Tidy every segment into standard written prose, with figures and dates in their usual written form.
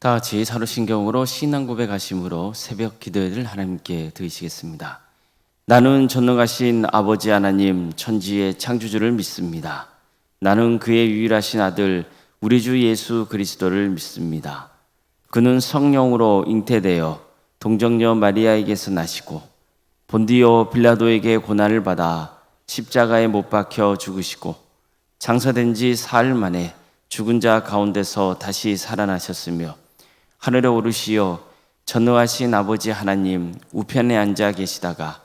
다 같이 사도신경으로 신앙 고백하심으로 새벽 기도회를 하나님께 드리시겠습니다. 나는 전능하신 아버지 하나님 천지의 창조주를 믿습니다. 나는 그의 유일하신 아들 우리 주 예수 그리스도를 믿습니다. 그는 성령으로 잉태되어 동정녀 마리아에게서 나시고 본디오 빌라도에게 고난을 받아 십자가에 못 박혀 죽으시고 장사된 지 사흘 만에 죽은 자 가운데서 다시 살아나셨으며 하늘에 오르시어 전능하신 아버지 하나님 우편에 앉아 계시다가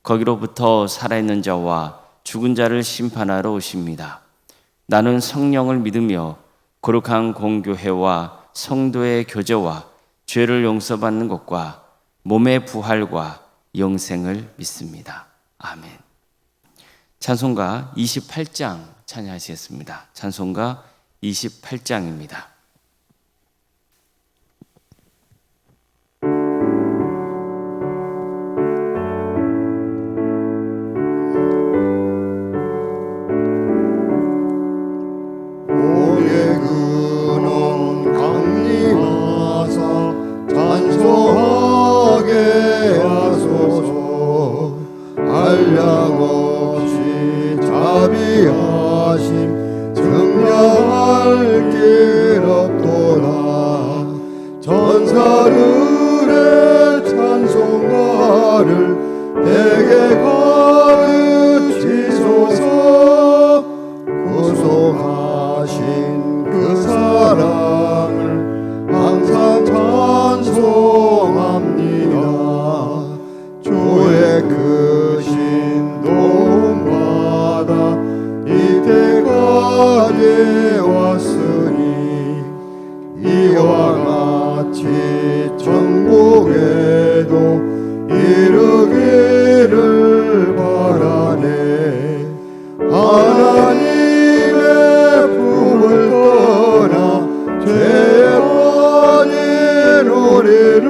거기로부터 살아있는 자와 죽은 자를 심판하러 오십니다. 나는 성령을 믿으며 거룩한 공교회와 성도의 교제와 죄를 용서받는 것과 몸의 부활과 영생을 믿습니다. 아멘. 찬송가 28장 찬양하시겠습니다. 찬송가 28장입니다. 전사들의 찬송가를 내게 가르치소서. 구속하신 그 사랑을 항상 찬송합니다. 주의 크신 도움받아 이때까지 왔으니 이와 같이 천국에도 이르기를 바라네. 하나님의 품을 떠나 죄에 빠진 우리를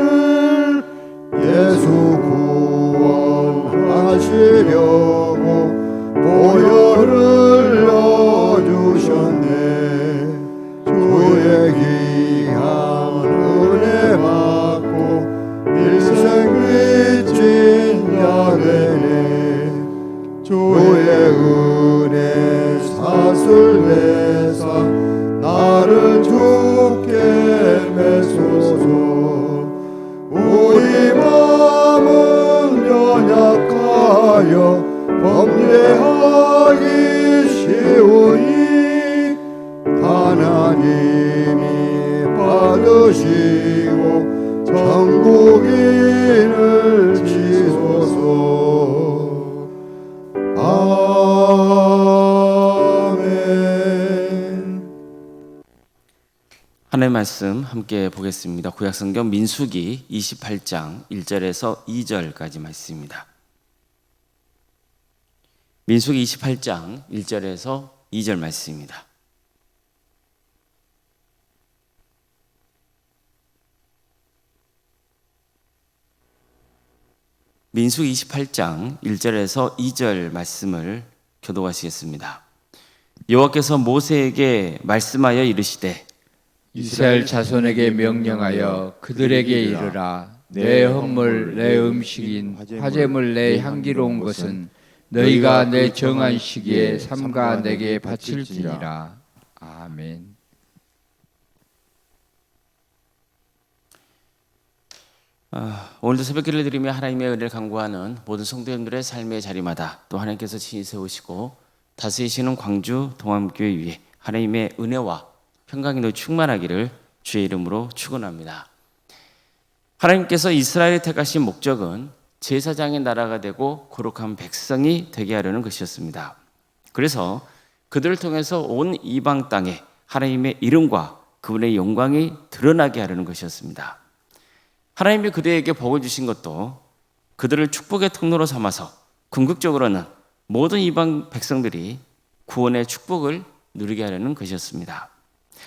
예수 구원하시려고 보혈을 넣어주셨네. 주의 귀한 은혜 받고 일생 믿진 자 되네. 주의 은혜 사슬 내사 나를 주께 매소서. 우리 마음은 연약하여 범죄하기 쉬우니 하나님이 받으시고 천국인을 지소서. 아멘. 하나님의 말씀 함께 보겠습니다. 구약성경 민수기 28장 1절에서 2절까지 말씀입니다. 민수기 28장 1절에서 2절 말씀입니다. 민수기 28장 1절에서 2절 말씀을 교독하시겠습니다. 여호와께서 모세에게 말씀하여 이르시되 이스라엘 자손에게 명령하여 그들에게 이르라. 내 헌물 내 음식인 화제물 내 향기로운 것은 너희가 내 정한 시기에 삼가 내게 바칠지니라. 아멘. 오늘도 새벽기를 드리며 하나님의 은혜를 간구하는 모든 성도님들의 삶의 자리마다 또 하나님께서 친히 세우시고 다스리시는 광주 동암교회 위에 하나님의 은혜와 평강이 충만하기를 주의 이름으로 축원합니다. 하나님께서 이스라엘을 택하신 목적은 제사장의 나라가 되고 거룩한 백성이 되게 하려는 것이었습니다. 그래서 그들을 통해서 온 이방 땅에 하나님의 이름과 그분의 영광이 드러나게 하려는 것이었습니다. 하나님이 그들에게 복을 주신 것도 그들을 축복의 통로로 삼아서 궁극적으로는 모든 이방 백성들이 구원의 축복을 누리게 하려는 것이었습니다.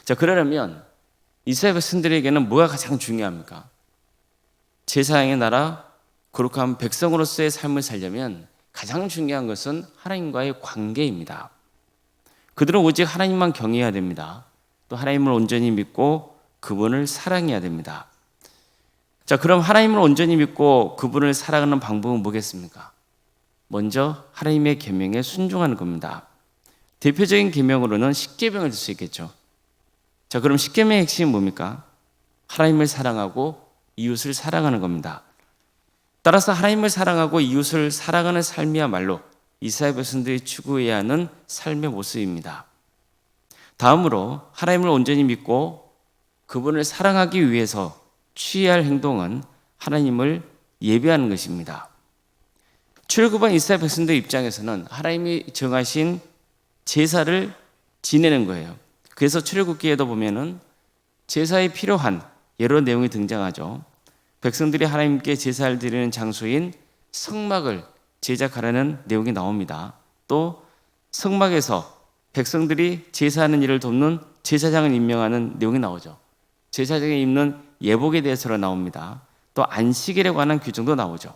자, 그러려면 이스라엘 백성들에게는 뭐가 가장 중요합니까? 제사장의 나라, 거룩한 백성으로서의 삶을 살려면 가장 중요한 것은 하나님과의 관계입니다. 그들은 오직 하나님만 경외해야 됩니다. 또 하나님을 온전히 믿고 그분을 사랑해야 됩니다. 자, 그럼 하나님을 온전히 믿고 그분을 사랑하는 방법은 뭐겠습니까? 먼저 하나님의 계명에 순종하는 겁니다. 대표적인 계명으로는 십계명을 들 수 있겠죠. 자, 그럼 십계명의 핵심이 뭡니까? 하나님을 사랑하고 이웃을 사랑하는 겁니다. 따라서 하나님을 사랑하고 이웃을 사랑하는 삶이야말로 이스라엘 백성들이 추구해야 하는 삶의 모습입니다. 다음으로 하나님을 온전히 믿고 그분을 사랑하기 위해서 취해야 할 행동은 하나님을 예배하는 것입니다. 출애굽한 이스라엘 백성들 입장에서는 하나님이 정하신 제사를 지내는 거예요. 그래서 출애굽기에도 보면은 제사에 필요한 여러 내용이 등장하죠. 백성들이 하나님께 제사를 드리는 장소인 성막을 제작하라는 내용이 나옵니다. 또 성막에서 백성들이 제사하는 일을 돕는 제사장을 임명하는 내용이 나오죠. 제사장이 입는 예복에 대해서 나옵니다. 또 안식일에 관한 규정도 나오죠.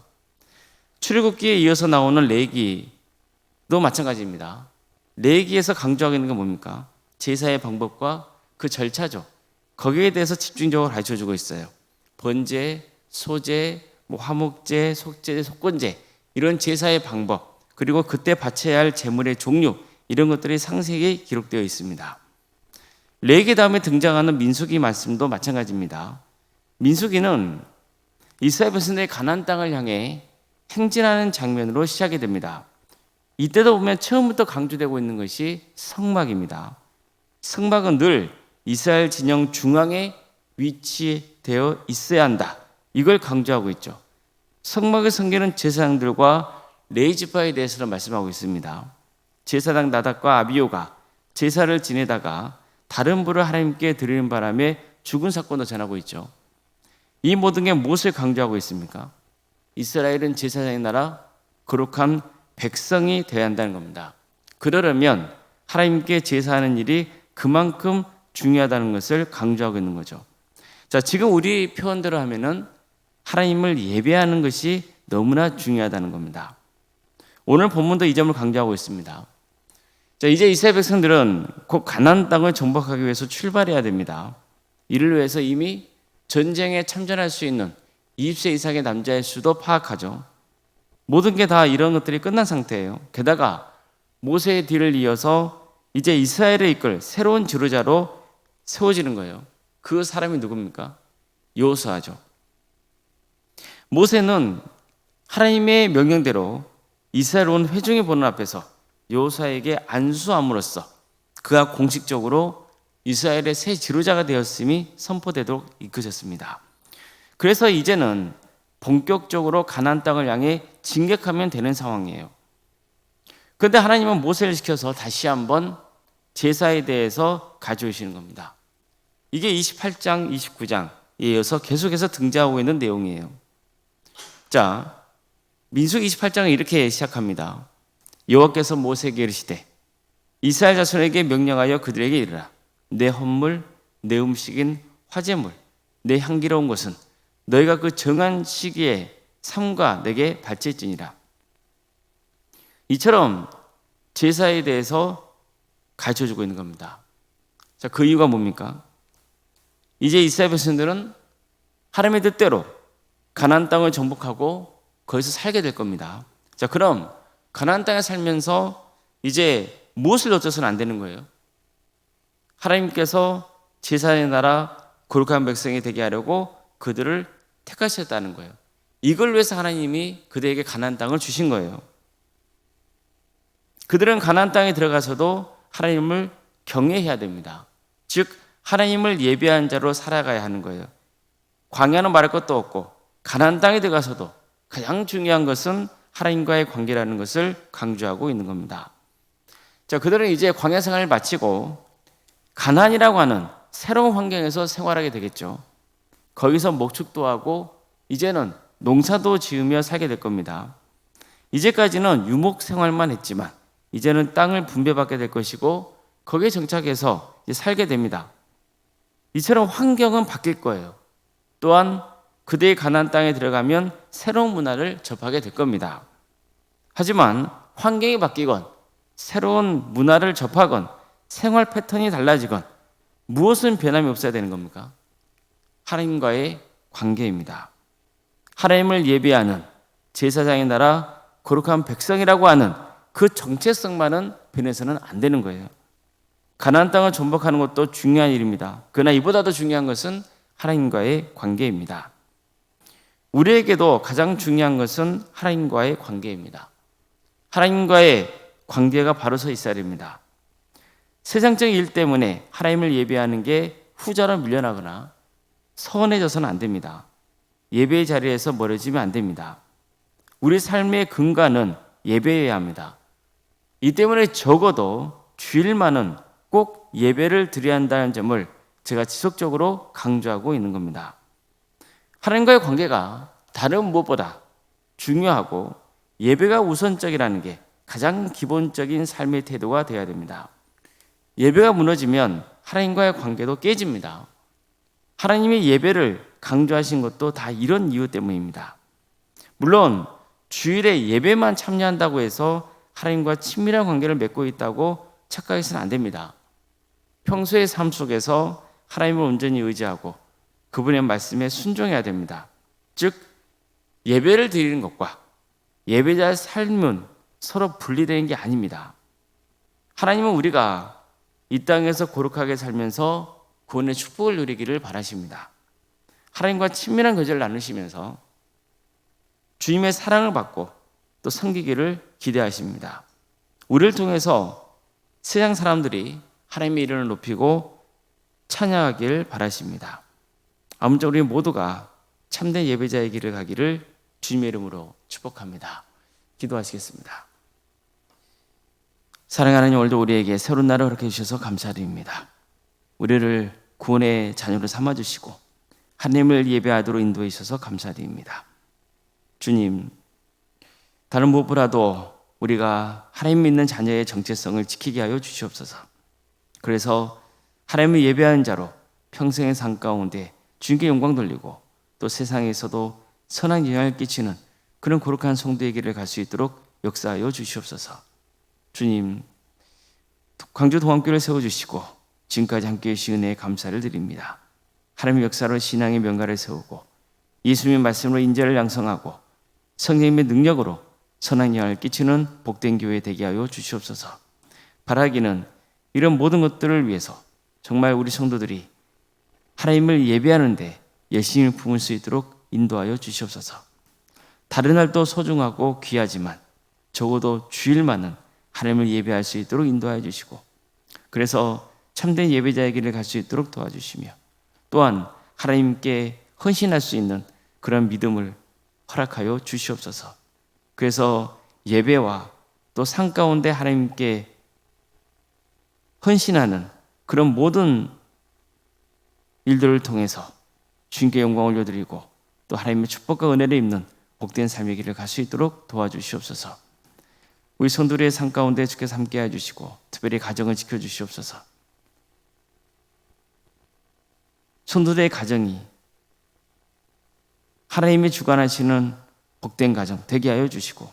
출애굽기에 이어서 나오는 레위기도 마찬가지입니다. 레위기에서 강조하고 있는 게 뭡니까? 제사의 방법과 그 절차죠. 거기에 대해서 집중적으로 가르쳐주고 있어요. 번제, 소제, 화목제, 속제, 속건제 이런 제사의 방법 그리고 그때 바쳐야 할 제물의 종류 이런 것들이 상세히 기록되어 있습니다. 레위기 다음에 등장하는 민수기 말씀도 마찬가지입니다. 민수기는 이스라엘 백성들의 가나안 땅을 향해 행진하는 장면으로 시작이 됩니다. 이때도 보면 처음부터 강조되고 있는 것이 성막입니다. 성막은 늘 이스라엘 진영 중앙에 위치되어 있어야 한다. 이걸 강조하고 있죠. 성막의 성계는 제사장들과 레위지파에 대해서는 말씀하고 있습니다. 제사장 나답과 아비오가 제사를 지내다가 다른 부를 하나님께 드리는 바람에 죽은 사건도 전하고 있죠. 이 모든 게 무엇을 강조하고 있습니까? 이스라엘은 제사장의 나라, 거룩한 백성이 되어야 한다는 겁니다. 그러려면 하나님께 제사하는 일이 그만큼 중요하다는 것을 강조하고 있는 거죠. 자, 지금 우리 표현대로 하면은 하나님을 예배하는 것이 너무나 중요하다는 겁니다. 오늘 본문도 이 점을 강조하고 있습니다. 자, 이제 이스라엘 백성들은 곧 가나안 땅을 정복하기 위해서 출발해야 됩니다. 이를 위해서 이미 전쟁에 참전할 수 있는 20세 이상의 남자의 수도 파악하죠. 모든 게 다 이런 것들이 끝난 상태예요. 게다가 모세의 뒤를 이어서 이제 이스라엘을 이끌 새로운 지도자로 세워지는 거예요. 그 사람이 누굽니까? 여호수아죠. 모세는 하나님의 명령대로 이스라엘 온 회중의 보는 앞에서 여호수아에게 안수함으로써 그가 공식적으로 이스라엘의 새 지도자가 되었음이 선포되도록 이끄셨습니다. 그래서 이제는 본격적으로 가나안 땅을 향해 진격하면 되는 상황이에요. 그런데 하나님은 모세를 시켜서 다시 한번 제사에 대해서 가져오시는 겁니다. 이게 28장, 29장에 이어서 계속해서 등장하고 있는 내용이에요. 자, 민수기 28장은 이렇게 시작합니다. 여호와께서 모세에게 이르시되 이스라엘 자손에게 명령하여 그들에게 이르라. 내 헌물, 내 음식인 화제물, 내 향기로운 것은 너희가 그 정한 시기에 삼가 내게 바칠지니라. 이처럼 제사에 대해서 가르쳐주고 있는 겁니다. 자, 그 이유가 뭡니까? 이제 이스라엘 백성들은 하나님의 뜻대로 가나안 땅을 정복하고 거기서 살게 될 겁니다. 자, 그럼 가나안 땅에 살면서 이제 무엇을 어쩌서는 안 되는 거예요? 하나님께서 제사의 나라 거룩한 백성이 되게 하려고 그들을 택하셨다는 거예요. 이걸 위해서 하나님이 그들에게 가나안 땅을 주신 거예요. 그들은 가나안 땅에 들어가서도 하나님을 경외해야 됩니다. 즉 하나님을 예배한 자로 살아가야 하는 거예요. 광야는 말할 것도 없고 가나안 땅에 들어가서도 가장 중요한 것은 하나님과의 관계라는 것을 강조하고 있는 겁니다. 자, 그들은 이제 광야 생활을 마치고 가나안이라고 하는 새로운 환경에서 생활하게 되겠죠. 거기서 목축도 하고 이제는 농사도 지으며 살게 될 겁니다. 이제까지는 유목 생활만 했지만 이제는 땅을 분배받게 될 것이고 거기에 정착해서 이제 살게 됩니다. 이처럼 환경은 바뀔 거예요. 또한 그들의 가나안 땅에 들어가면 새로운 문화를 접하게 될 겁니다. 하지만 환경이 바뀌건 새로운 문화를 접하건 생활 패턴이 달라지건 무엇은 변함이 없어야 되는 겁니까? 하나님과의 관계입니다. 하나님을 예배하는 제사장의 나라 거룩한 백성이라고 하는 그 정체성만은 변해서는 안 되는 거예요. 가나안 땅을 정복하는 것도 중요한 일입니다. 그러나 이보다 더 중요한 것은 하나님과의 관계입니다. 우리에게도 가장 중요한 것은 하나님과의 관계입니다. 하나님과의 관계가 바로 서 있어야 됩니다. 세상적인 일 때문에 하나님을 예배하는 게 후자로 밀려나거나 서운해져서는 안 됩니다. 예배의 자리에서 멀어지면 안 됩니다. 우리 삶의 근간은 예배여야 합니다. 이 때문에 적어도 주일만은 꼭 예배를 드려야 한다는 점을 제가 지속적으로 강조하고 있는 겁니다. 하나님과의 관계가 다른 무엇보다 중요하고 예배가 우선적이라는 게 가장 기본적인 삶의 태도가 되어야 됩니다. 예배가 무너지면 하나님과의 관계도 깨집니다. 하나님의 예배를 강조하신 것도 다 이런 이유 때문입니다. 물론 주일에 예배만 참여한다고 해서 하나님과 친밀한 관계를 맺고 있다고 착각해서는 안 됩니다. 평소의 삶 속에서 하나님을 온전히 의지하고 그분의 말씀에 순종해야 됩니다. 즉 예배를 드리는 것과 예배자의 삶은 서로 분리되는 게 아닙니다. 하나님은 우리가 이 땅에서 거룩하게 살면서 구원의 축복을 누리기를 바라십니다. 하나님과 친밀한 교제를 나누시면서 주님의 사랑을 받고 또 섬기기를 기대하십니다. 우리를 통해서 세상 사람들이 하나님의 이름을 높이고 찬양하길 바라십니다. 아무쪼록 우리 모두가 참된 예배자의 길을 가기를 주님의 이름으로 축복합니다. 기도하시겠습니다. 사랑하는 하나님, 오늘도 우리에게 새로운 날을 허락해 주셔서 감사드립니다. 우리를 구원의 자녀로 삼아주시고 하나님을 예배하도록 인도해 주셔서 감사드립니다. 주님, 다른 무엇보다도 우리가 하나님 믿는 자녀의 정체성을 지키게 하여 주시옵소서. 그래서 하나님을 예배하는 자로 평생의 삶 가운데 주님께 영광 돌리고 또 세상에서도 선한 영향을 끼치는 그런 거룩한 성도의 길을 갈 수 있도록 역사하여 주시옵소서. 주님, 광주 동안교회를 세워주시고 지금까지 함께해 주신 은혜에 감사를 드립니다. 하나님의 역사로 신앙의 명가를 세우고 예수님의 말씀으로 인재를 양성하고 성령님의 능력으로 선한 영향을 끼치는 복된 교회 되게 하여 주시옵소서. 바라기는 이런 모든 것들을 위해서 정말 우리 성도들이 하나님을 예배하는데 열심히 품을 수 있도록 인도하여 주시옵소서. 다른 날도 소중하고 귀하지만 적어도 주일만은 하나님을 예배할 수 있도록 인도하여 주시고 그래서 참된 예배자의 길을 갈 수 있도록 도와주시며 또한 하나님께 헌신할 수 있는 그런 믿음을 허락하여 주시옵소서. 그래서 예배와 또 삶 가운데 하나님께 헌신하는 그런 모든 일들을 통해서 주님께 영광을 올려드리고 또 하나님의 축복과 은혜를 입는 복된 삶의 길을 갈 수 있도록 도와주시옵소서. 우리 성도들의 삶 가운데 주께서 함께 해주시고 특별히 가정을 지켜주시옵소서. 성도들의 가정이 하나님이 주관하시는 복된 가정 되게 하여 주시고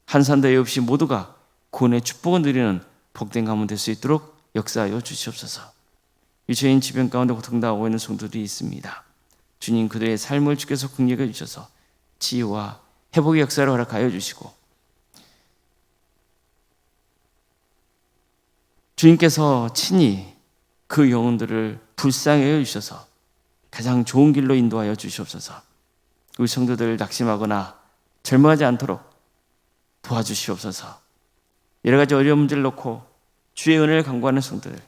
한산도 없이 모두가 구원의 축복을 누리는 복된 가문 될 수 있도록 역사하여 주시옵소서. 유체인 지변 가운데 고통당하고 있는 성도들이 있습니다. 주님, 그들의 삶을 주께서 긍휼해 주셔서 치유와 회복의 역사를 허락하여 주시고 주님께서 친히 그 영혼들을 불쌍히 주셔서 가장 좋은 길로 인도하여 주시옵소서. 우리 성도들 낙심하거나 절망하지 않도록 도와주시옵소서. 여러 가지 어려운 문제를 놓고 주의 은혜를 간구하는 성도들,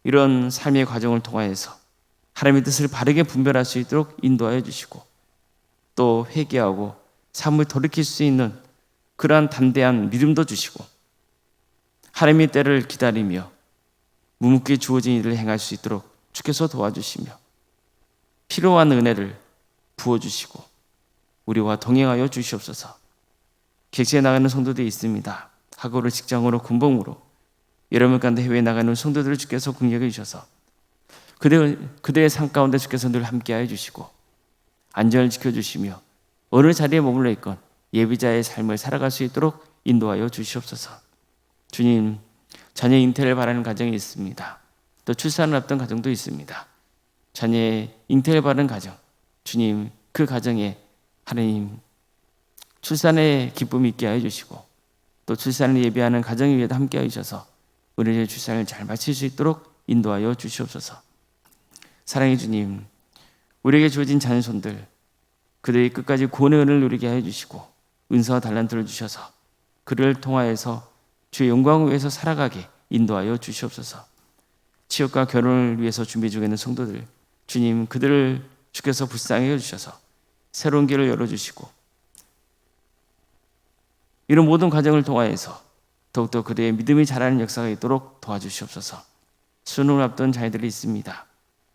이런 삶의 과정을 통하여서 하나님의 뜻을 바르게 분별할 수 있도록 인도하여 주시고 또 회개하고 삶을 돌이킬 수 있는 그러한 담대한 믿음도 주시고 하나님의 때를 기다리며 묵묵히 주어진 일을 행할 수 있도록 주께서 도와주시며 필요한 은혜를 부어주시고 우리와 동행하여 주시옵소서. 객지에 나가는 성도들이 있습니다. 학업으로 직장으로 군복무로 여러분 가운데 해외에 나가는 성도들을 주께서 긍휼해 주셔서 그들의 삶 가운데 주께서 늘 함께하여 주시고 안전을 지켜주시며 어느 자리에 머물러 있건 예비자의 삶을 살아갈 수 있도록 인도하여 주시옵소서. 주님, 자녀 잉태를 바라는 가정이 있습니다. 또 출산을 앞둔 가정도 있습니다. 자녀의 잉태를 받은 가정, 주님 그 가정에 하나님 출산의 기쁨이 있게 하여 주시고 또 출산을 예비하는 가정을 위해 함께 하여 주셔서 우리의 출산을 잘 마칠 수 있도록 인도하여 주시옵소서. 사랑의 주님, 우리에게 주어진 자녀손들 그들이 끝까지 구원의 은혜를 누리게 하여 주시고 은사와 달란트를 주셔서 그를 통하여서 주의 영광을 위해서 살아가게 인도하여 주시옵소서. 취업과 결혼을 위해서 준비 중에 있는 성도들, 주님 그들을 주께서 불쌍히 해주셔서 새로운 길을 열어주시고 이런 모든 과정을 통하여서 더욱더 그들의 믿음이 자라는 역사가 있도록 도와주시옵소서. 수능을 앞둔 자녀들이 있습니다.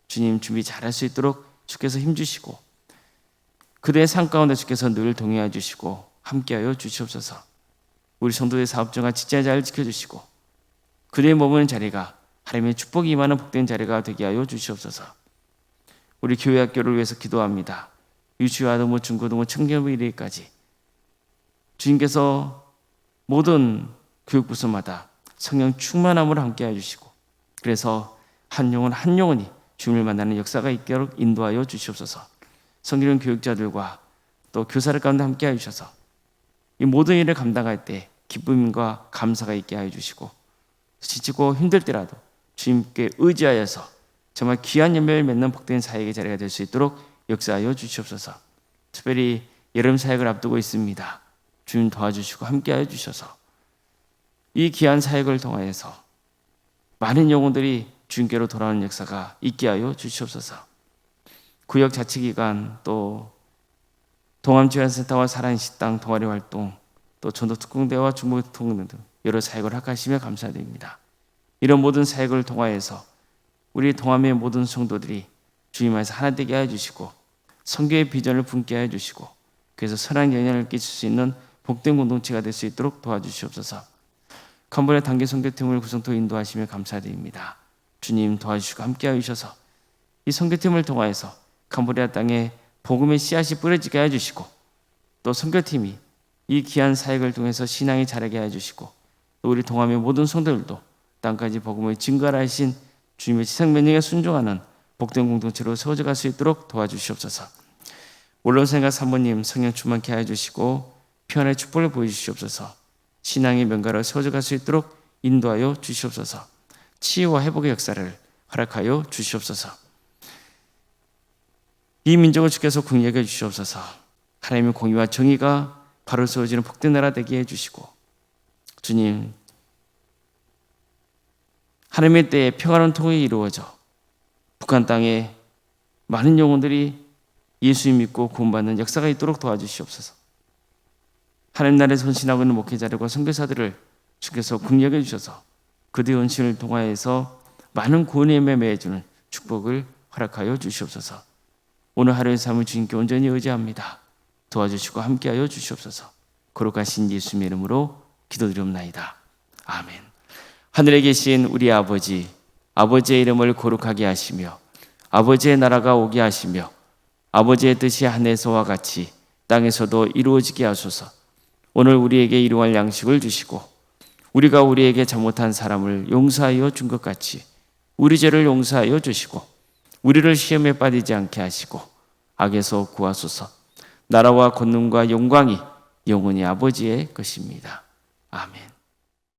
주님 준비 잘할 수 있도록 주께서 힘주시고 그들의 삶 가운데 주께서 늘 동행해 주시고 함께하여 주시옵소서. 우리 성도의 사업정화 직장 잘 지켜주시고 그들의 머무는 자리가 하나님의 축복이 임하는 복된 자리가 되게 하여 주시옵소서. 우리 교회 학교를 위해서 기도합니다. 유치와등부, 중고등부, 청년부 1회까지 주님께서 모든 교육부서마다 성령 충만함으로 함께해 주시고 그래서 한 영혼 한 영혼이 주님을 만나는 역사가 있도록 인도하여 주시옵소서. 성경 교육자들과 또 교사를 가운데 함께해 주셔서 이 모든 일을 감당할 때 기쁨과 감사가 있게 하여 주시고 지치고 힘들 때라도 주님께 의지하여서 정말 귀한 열매를 맺는 복된 사역의 자리가 될 수 있도록 역사하여 주시옵소서. 특별히 여름 사역을 앞두고 있습니다. 주님 도와주시고 함께하여 주셔서 이 귀한 사역을 통하여서 많은 영혼들이 주님께로 돌아오는 역사가 있게 하여 주시옵소서. 구역 자치기관 또 동암지원센터와 사랑의 식당 동아리 활동 또 전도특공대와 중보특공 등 여러 사역을 허락하시며 감사드립니다. 이런 모든 사역을 통하여서 우리 동암의 모든 성도들이 주님 안에서 하나 되게 하여 주시고 선교의 비전을 품게 하여 주시고 그래서 선한 영향을 끼칠 수 있는 복된 공동체가 될 수 있도록 도와주시옵소서. 캄보디아 단기 선교팀을 구성토 인도하시며 감사드립니다. 주님 도와주시고 함께하여 주셔서 이 선교팀을 통하여서 캄보디아 땅에 복음의 씨앗이 뿌려지게 하여 주시고 또 선교팀이 이 귀한 사역을 통해서 신앙이 자라게 하여 주시고 또 우리 동암의 모든 성도들도 땅까지 복음을 증거하신 주님의 지상 명령에 순종하는 복된 공동체로 세워져 갈 수 있도록 도와주시옵소서. 원로생각 사모님 성령 충만케 하여 주시고 평안의 축복을 보여주시옵소서. 신앙의 명가로 세워져 갈 수 있도록 인도하여 주시옵소서. 치유와 회복의 역사를 허락하여 주시옵소서. 이 민족을 주께서 공유하게 주시옵소서. 하나님의 공의와 정의가 바로 세워지는 복된 나라 되게 해주시고 주님 하나님의 때에 평화로운 통일이 이루어져 북한 땅에 많은 영혼들이 예수 믿고 구원받는 역사가 있도록 도와주시옵소서. 하나님 나라에 헌신하고 있는 목회자들과 선교사들을 주께서 긍휼하게 주셔서 그들의 헌신을 통하여서 많은 구원의 매매해주는 축복을 허락하여 주시옵소서. 오늘 하루의 삶을 주님께 온전히 의지합니다. 도와주시고 함께하여 주시옵소서. 거룩하신 예수님의 이름으로 기도드리옵나이다. 아멘. 하늘에 계신 우리 아버지, 아버지의 이름을 거룩하게 하시며 아버지의 나라가 오게 하시며 아버지의 뜻이 하늘에서와 같이 땅에서도 이루어지게 하소서. 오늘 우리에게 일용할 양식을 주시고 우리가 우리에게 잘못한 사람을 용서하여 준 것 같이 우리 죄를 용서하여 주시고 우리를 시험에 빠지지 않게 하시고 악에서 구하소서. 나라와 권능과 영광이 영원히 아버지의 것입니다. 아멘.